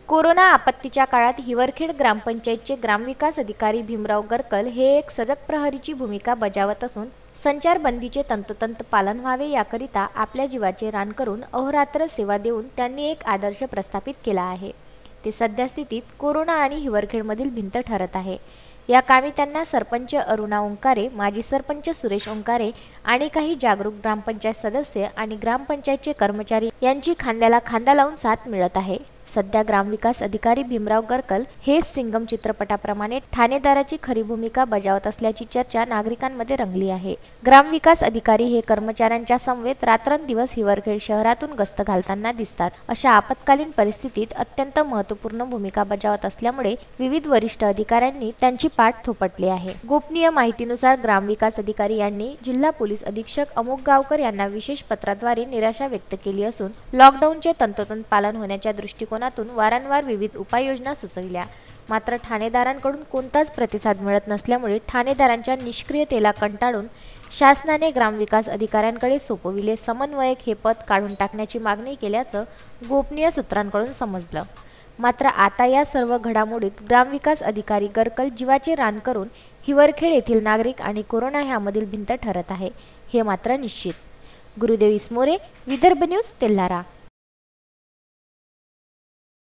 Corona आपत्तीच्या काळात हिवरखेड ग्रामपंचायतचे ग्रामविकास अधिकारी भीमराव गरकल हे एक सजग प्रहरीची भूमिका बजावत असून संचारबंदीचे तंतोतंत पालन व्हावे याकरिता आपल्या जीवाचे रान करून अहोरात्र सेवा देऊन त्यांनी एक आदर्श प्रस्थापित केला आहे। ते सद्यस्थितीत कोरोना आणि हिवरखेडमधील भिंत ठरत आहे। या कामी त्यांना सरपंच अरुणा ओंकारे, माजी सरपंच सुरेश ओंकारे आणि काही जागरूक ग्रामपंचायत सदस्य आणि ग्रामपंचायतचे कर्मचारी यांची खांद्याला खांदा लावून साथ मिळत आहे। सध्या ग्रामविकास अधिकारी भीमराव गरकल हेच सिंगम चित्रपटाप्रमाणे ठाणेदाराची खरी भूमिका बजावत असल्याची चर्चा नागरिकांमध्ये रंगली आहे। ग्रामविकास अधिकारी हे कर्मचाऱ्यांच्या समवेत रात्रंदिवस हिवरखेड शहरातून गस्त घालताना दिसतात। अशा आपत्कालीन परिस्थितीत अत्यंत महत्त्वपूर्ण भूमिका बजावत असल्यामुळे विविध वरिष्ठ अधिकाऱ्यांनी त्यांची पाठ थोपटली आहे। गोपनीय माहितीनुसार ग्रामविकास अधिकारी यांनी जिल्हा पोलीस अधीक्षक अमोक गावकर यांना विशेष पत्राद्वारे निराशा व्यक्त केली असून लॉकडाऊनचे तंतोतंत पालन होण्याच्या दृष्टिकोनातून वारंवार विविध उपाययोजना सुचविल्या, मात्र ठाणेदारांकडून कोणताच प्रतिसाद मिळत नसल्यामुळे ठाणेदारांच्या निष्क्रियतेला कंटाळून शासनाने ग्रामविकास अधिकाऱ्यांकडे सोपविले समन्वयक हे पद काढून टाकण्याची मागणी केल्याचं गोपनीय सूत्रांकडून समजलं। मात्र आता या सर्व घडामोडीत ग्रामविकास अधिकारी गरकल जीवाचे रान करून हिवरखेड येथील नागरिक आणि कोरोना ह्यामधील भिंत ठरत आहे हे मात्र निश्चित। गुरुदेव इसमोरे, विदर्भ न्यूज, तेल्हारा।